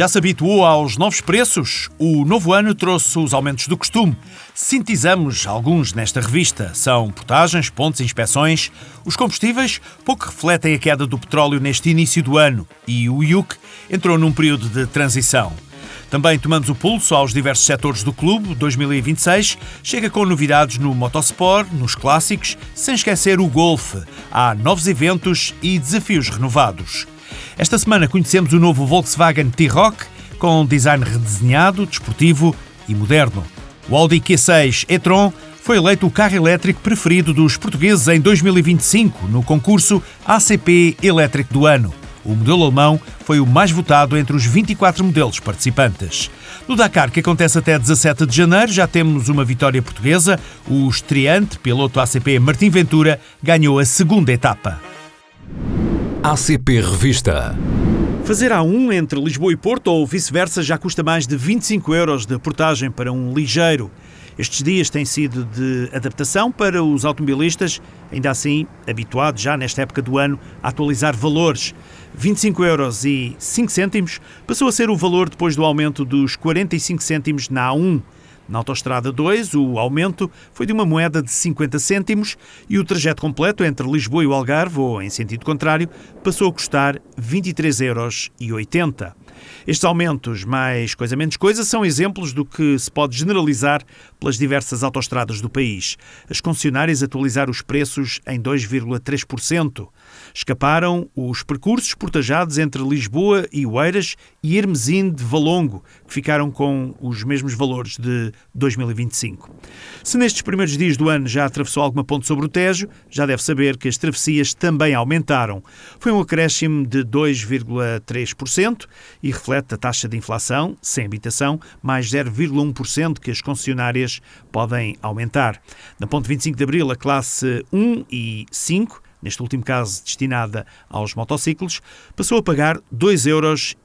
Já se habituou aos novos preços? O novo ano trouxe os aumentos do costume. Sintetizamos alguns nesta revista. São portagens, pontos, inspeções. Os combustíveis pouco refletem a queda do petróleo neste início do ano e o IUC entrou num período de transição. Também tomamos o pulso aos diversos setores do clube. 2026 chega com novidades no motosport, nos clássicos, sem esquecer o golfe. Há novos eventos e desafios renovados. Esta semana conhecemos o novo Volkswagen T-Roc, com design redesenhado, desportivo e moderno. O Audi Q6 e-tron foi eleito o carro elétrico preferido dos portugueses em 2025 no concurso ACP Elétrico do Ano. O modelo alemão foi o mais votado entre os 24 modelos participantes. No Dakar, que acontece até 17 de janeiro, já temos uma vitória portuguesa. O estreante piloto ACP Martim Ventura ganhou a segunda etapa. ACP Revista. Fazer A1 entre Lisboa e Porto ou vice-versa já custa mais de 25 euros de portagem para um ligeiro. Estes dias têm sido de adaptação para os automobilistas, ainda assim habituados já nesta época do ano a atualizar valores. 25 euros e 5 cêntimos passou a ser o valor depois do aumento dos 45 cêntimos na A1. Na Autostrada 2, o aumento foi de uma moeda de 50 cêntimos e o trajeto completo entre Lisboa e o Algarve, ou em sentido contrário, passou a custar 23,80 euros. Estes aumentos, mais coisa menos coisa, são exemplos do que se pode generalizar pelas diversas autoestradas do país. As concessionárias atualizaram os preços em 2,3%. Escaparam os percursos portajados entre Lisboa e Oeiras e Hermesinde de Valongo, que ficaram com os mesmos valores de 2025. Se nestes primeiros dias do ano já atravessou alguma ponte sobre o Tejo, já deve saber que as travessias também aumentaram. Foi um acréscimo de 2,3% e reflete a taxa de inflação, sem habitação, mais 0,1% que as concessionárias podem aumentar. Na ponte 25 de Abril, a classe 1 e 5, neste último caso destinada aos motociclos, passou a pagar 2,25 euros.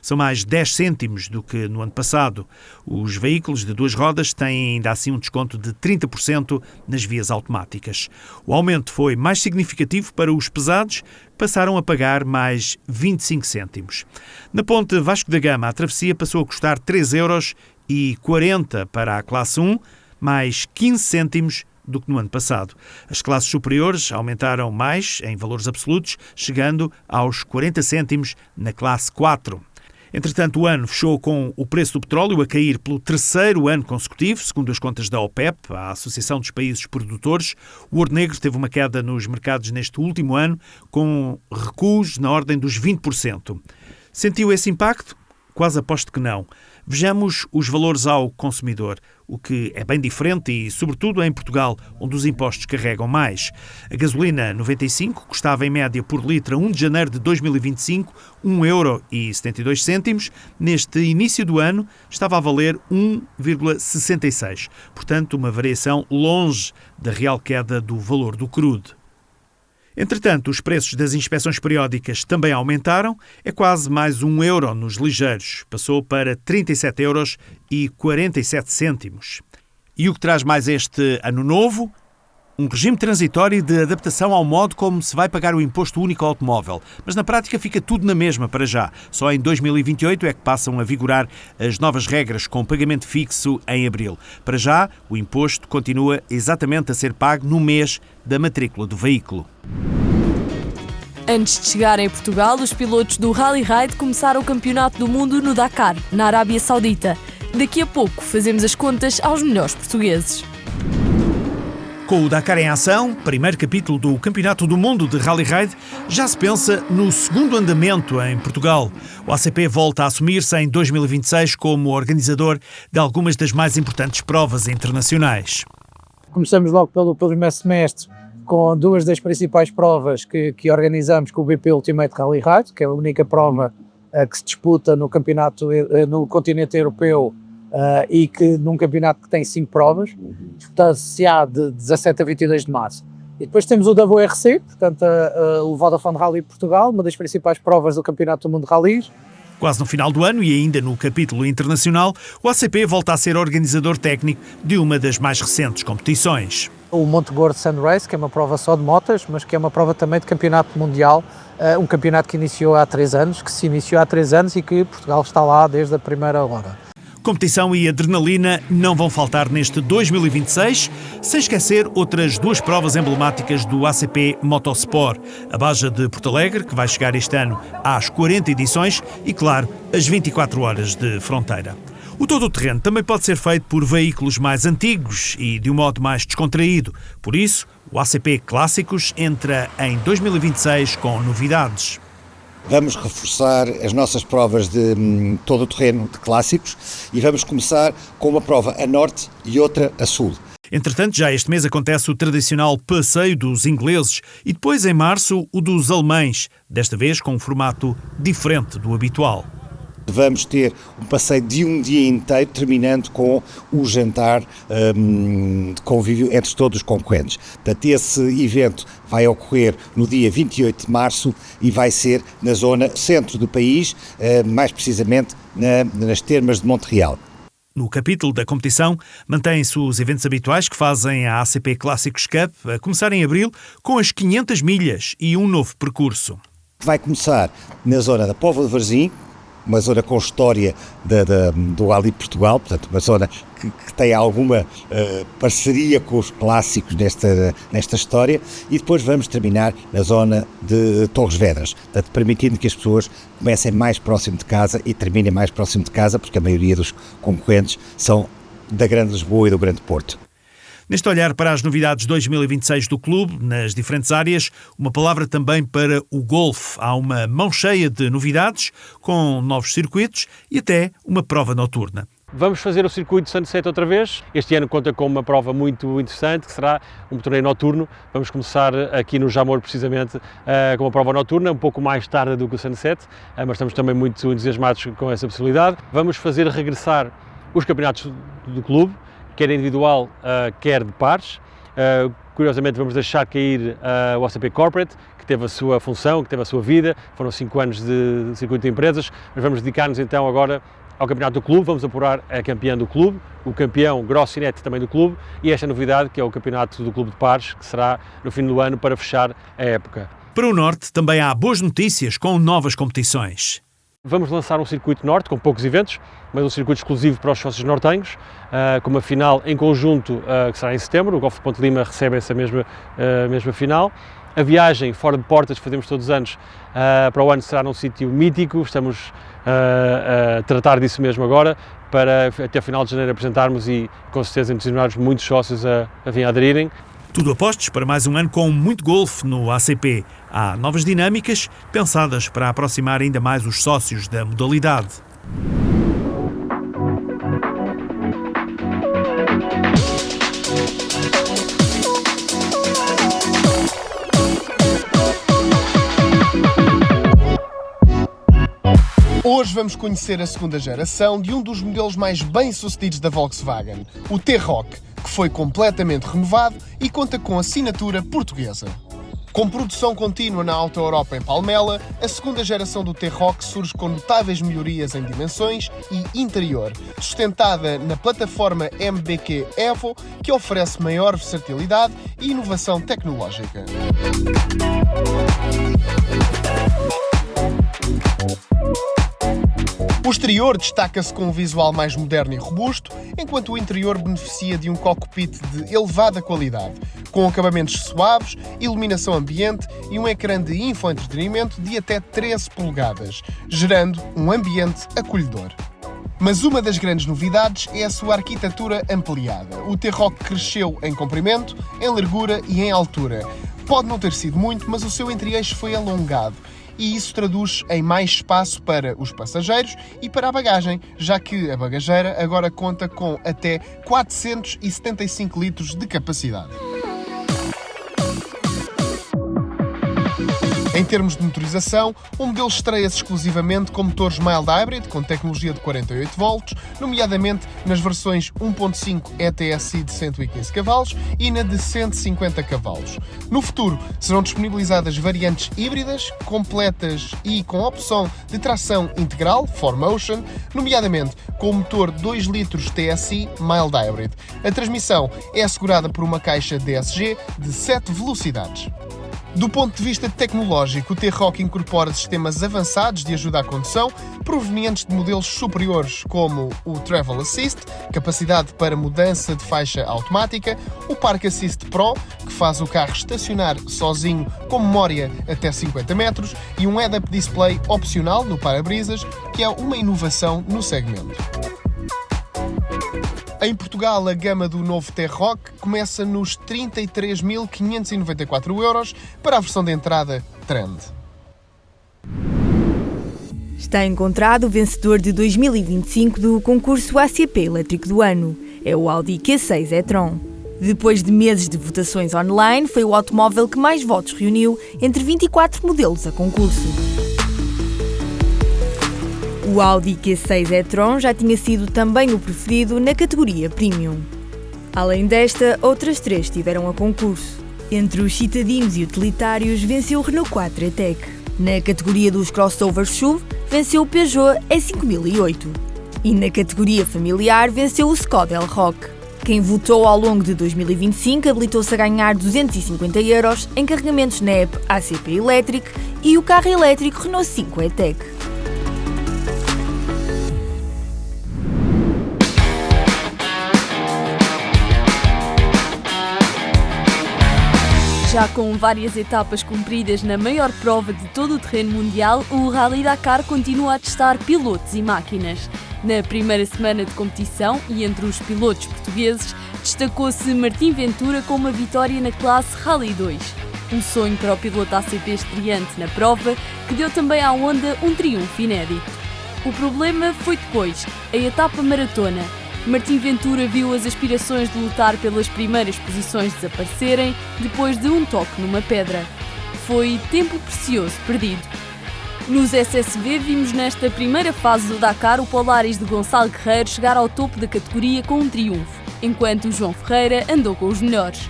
São mais 10 cêntimos do que no ano passado. Os veículos de duas rodas têm ainda assim um desconto de 30% nas vias automáticas. O aumento foi mais significativo para os pesados, que passaram a pagar mais 25 cêntimos. Na ponte Vasco da Gama, a travessia passou a custar 3,40 euros para a classe 1, mais 15 cêntimos do que no ano passado. As classes superiores aumentaram mais em valores absolutos, chegando aos 40 cêntimos na classe 4. Entretanto, o ano fechou com o preço do petróleo a cair pelo terceiro ano consecutivo, segundo as contas da OPEP, a Associação dos Países Produtores. O ouro negro teve uma queda nos mercados neste último ano, com recuos na ordem dos 20%. Sentiu esse impacto? Quase aposto que não. Vejamos os valores ao consumidor, o que é bem diferente e, sobretudo, em Portugal, onde os impostos carregam mais. A gasolina 95 custava em média por litro a 1 de janeiro de 2025 1,72 €. Neste início do ano estava a valer 1,66. Portanto, uma variação longe da real queda do valor do crudo. Entretanto, os preços das inspeções periódicas também aumentaram. É quase mais €1 nos ligeiros. Passou para 37,47 €. E o que traz mais este ano novo? Um regime transitório de adaptação ao modo como se vai pagar o imposto único ao automóvel. Mas na prática fica tudo na mesma para já. Só em 2028 é que passam a vigorar as novas regras com pagamento fixo em abril. Para já, o imposto continua exatamente a ser pago no mês da matrícula do veículo. Antes de chegarem a Portugal, os pilotos do Rally Ride começaram o Campeonato do Mundo no Dakar, na Arábia Saudita. Daqui a pouco fazemos as contas aos melhores portugueses. Com o Dakar em ação, primeiro capítulo do Campeonato do Mundo de Rally Ride, já se pensa no segundo andamento em Portugal. O ACP volta a assumir-se em 2026 como organizador de algumas das mais importantes provas internacionais. Começamos logo pelo primeiro semestre com duas das principais provas que organizamos com o BP Ultimate Rally Ride, que é a única prova que se disputa no campeonato no continente europeu e que num campeonato que tem 5 provas, disputado-se-á de 17 a 22 de março. E depois temos o WRC, portanto o Vodafone Rally Portugal, uma das principais provas do Campeonato do Mundo de Rallys, Quase no final do ano e ainda no capítulo internacional, o ACP volta a ser organizador técnico de uma das mais recentes competições. O Monte Gordo Sand Race, que é uma prova só de motas, mas que é uma prova também de campeonato mundial, um campeonato que se iniciou há 3 anos e que Portugal está lá desde a primeira hora. Competição e adrenalina não vão faltar neste 2026, sem esquecer outras 2 provas emblemáticas do ACP Motosport. A Baja de Porto Alegre, que vai chegar este ano às 40 edições, e, claro, as 24 horas de fronteira. O todo-terreno também pode ser feito por veículos mais antigos e de um modo mais descontraído. Por isso, o ACP Clássicos entra em 2026 com novidades. Vamos reforçar as nossas provas de todo o terreno de clássicos e vamos começar com uma prova a norte e outra a sul. Entretanto, já este mês acontece o tradicional passeio dos ingleses e depois, em março, o dos alemães, desta vez com um formato diferente do habitual. Vamos ter um passeio de um dia inteiro, terminando com o jantar de convívio entre todos os concorrentes. Portanto, esse evento vai ocorrer no dia 28 de março e vai ser na zona centro do país, mais precisamente nas termas de Montreal. No capítulo da competição, mantêm-se os eventos habituais que fazem a ACP Clássicos Cup, a começar em abril, com as 500 milhas e um novo percurso. Vai começar na zona da Póvoa de Varzim, uma zona com história do Rally Portugal, portanto uma zona que tem alguma parceria com os clássicos nesta história, e depois vamos terminar na zona de Torres Vedras, portanto permitindo que as pessoas comecem mais próximo de casa e terminem mais próximo de casa, porque a maioria dos concorrentes são da Grande Lisboa e do Grande Porto. Neste olhar para as novidades 2026 do clube, nas diferentes áreas, uma palavra também para o golfe. Há uma mão cheia de novidades, com novos circuitos e até uma prova noturna. Vamos fazer o circuito Sunset outra vez. Este ano conta com uma prova muito interessante, que será um torneio noturno. Vamos começar aqui no Jamor, precisamente, com uma prova noturna, um pouco mais tarde do que o Sunset, mas estamos também muito entusiasmados com essa possibilidade. Vamos fazer regressar os campeonatos do clube, quer individual, quer de pares. Curiosamente, vamos deixar cair o ACP Corporate, que teve a sua função, que teve a sua vida. Foram 5 anos de circuito de empresas, mas vamos dedicar-nos então agora ao campeonato do clube. Vamos apurar a campeã do clube, o campeão grosso e net também do clube, e esta novidade, que é o campeonato do clube de pares, que será no fim do ano para fechar a época. Para o Norte também há boas notícias com novas competições. Vamos lançar um circuito norte com poucos eventos, mas um circuito exclusivo para os sócios nortenhos, com uma final em conjunto que será em setembro. O Golfe de Ponte Lima recebe essa mesma final. A viagem fora de portas que fazemos todos os anos para o ano será num sítio mítico. Estamos a tratar disso mesmo agora, para até o final de janeiro apresentarmos e com certeza entusiasmarmos muitos sócios a vir aderirem. Tudo apostos para mais um ano com muito golfe no ACP. Há novas dinâmicas pensadas para aproximar ainda mais os sócios da modalidade. Hoje vamos conhecer a segunda geração de um dos modelos mais bem-sucedidos da Volkswagen, o T-Roc, que foi completamente renovado e conta com assinatura portuguesa. Com produção contínua na Auto Europa em Palmela, a segunda geração do T-Roc surge com notáveis melhorias em dimensões e interior, sustentada na plataforma MBQ Evo, que oferece maior versatilidade e inovação tecnológica. O exterior destaca-se com um visual mais moderno e robusto, enquanto o interior beneficia de um cockpit de elevada qualidade, com acabamentos suaves, iluminação ambiente e um ecrã de infoentretenimento de até 13 polegadas, gerando um ambiente acolhedor. Mas uma das grandes novidades é a sua arquitetura ampliada. O T-Roc cresceu em comprimento, em largura e em altura. Pode não ter sido muito, mas o seu entre-eixo foi alongado. E isso traduz em mais espaço para os passageiros e para a bagagem, já que a bagageira agora conta com até 475 litros de capacidade. Em termos de motorização, o modelo estreia-se exclusivamente com motores mild hybrid, com tecnologia de 48 volts, nomeadamente nas versões 1.5 ETSI de 115 cavalos e na de 150 cavalos. No futuro, serão disponibilizadas variantes híbridas, completas e com opção de tração integral, 4Motion, nomeadamente com o motor 2 litros TSI mild hybrid. A transmissão é assegurada por uma caixa DSG de 7 velocidades. Do ponto de vista tecnológico, o T-Roc incorpora sistemas avançados de ajuda à condução, provenientes de modelos superiores como o Travel Assist, capacidade para mudança de faixa automática, o Park Assist Pro, que faz o carro estacionar sozinho com memória até 50 metros, e um head-up display opcional no para-brisas, que é uma inovação no segmento. Em Portugal, a gama do novo T-Roc começa nos 33.594 € para a versão de entrada Trend. Está encontrado o vencedor de 2025 do concurso ACP Elétrico do Ano. É o Audi Q6 e-tron. Depois de meses de votações online, foi o automóvel que mais votos reuniu entre 24 modelos a concurso. O Audi Q6 e-tron já tinha sido também o preferido na categoria Premium. Além desta, outras 3 estiveram a concurso. Entre os citadinos e utilitários, venceu o Renault 4 E-Tech. Na categoria dos crossovers SUV, venceu o Peugeot E5008. E na categoria familiar, venceu o Skoda Elroq. Quem votou ao longo de 2025 habilitou-se a ganhar 250 € em carregamentos na app ACP Electric e o carro elétrico Renault 5 E-Tech. Já com várias etapas cumpridas na maior prova de todo o terreno mundial, o Rally Dakar continua a testar pilotos e máquinas. Na primeira semana de competição e entre os pilotos portugueses, destacou-se Martim Ventura com uma vitória na classe Rally 2. Um sonho para o piloto ACP estreante na prova, que deu também à Honda um triunfo inédito. O problema foi depois, a etapa maratona. Martim Ventura viu as aspirações de lutar pelas primeiras posições desaparecerem depois de um toque numa pedra. Foi tempo precioso perdido. Nos SSV vimos nesta primeira fase do Dakar o Polaris de Gonçalo Guerreiro chegar ao topo da categoria com um triunfo, enquanto o João Ferreira andou com os melhores.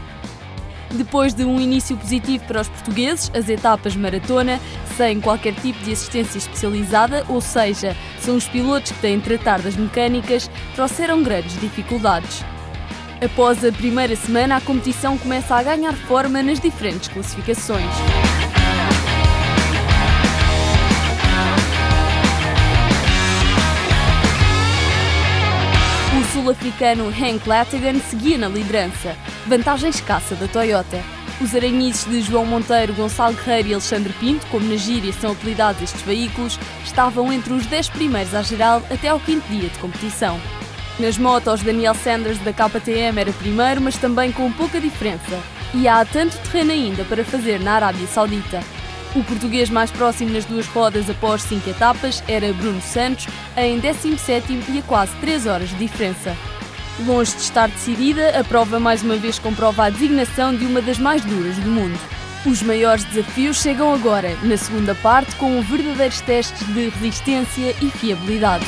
Depois de um início positivo para os portugueses, as etapas maratona, sem qualquer tipo de assistência especializada, ou seja, são os pilotos que têm de tratar das mecânicas, trouxeram grandes dificuldades. Após a primeira semana, a competição começa a ganhar forma nas diferentes classificações. O sul-africano Hank Latigan seguia na liderança, vantagem escassa da Toyota. Os aranhices de João Monteiro, Gonçalo Guerreiro e Alexandre Pinto, como na gíria são apelidados estes veículos, estavam entre os 10 primeiros à geral até ao 5º dia de competição. Nas motos, Daniel Sanders da KTM era primeiro, mas também com pouca diferença. E há tanto terreno ainda para fazer na Arábia Saudita. O português mais próximo nas duas rodas após 5 etapas era Bruno Santos, em 17º e a quase 3 horas de diferença. Longe de estar decidida, a prova mais uma vez comprova a designação de uma das mais duras do mundo. Os maiores desafios chegam agora, na segunda parte, com verdadeiros testes de resistência e fiabilidade.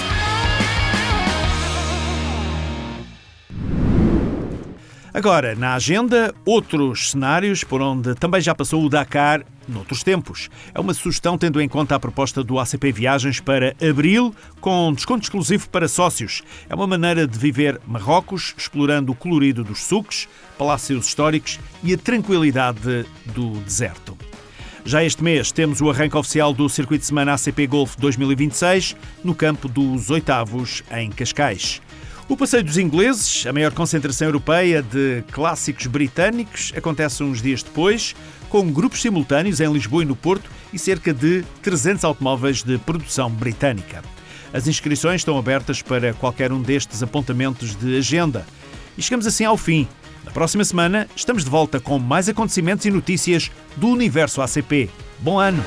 Agora, na agenda, outros cenários por onde também já passou o Dakar noutros tempos. É uma sugestão tendo em conta a proposta do ACP Viagens para abril, com desconto exclusivo para sócios. É uma maneira de viver Marrocos, explorando o colorido dos souks, palácios históricos e a tranquilidade do deserto. Já este mês temos o arranque oficial do Circuito de Semana ACP Golf 2026, no campo dos oitavos, em Cascais. O Passeio dos Ingleses, a maior concentração europeia de clássicos britânicos, acontece uns dias depois, com grupos simultâneos em Lisboa e no Porto e cerca de 300 automóveis de produção britânica. As inscrições estão abertas para qualquer um destes apontamentos de agenda. E chegamos assim ao fim. Na próxima semana estamos de volta com mais acontecimentos e notícias do universo ACP. Bom ano!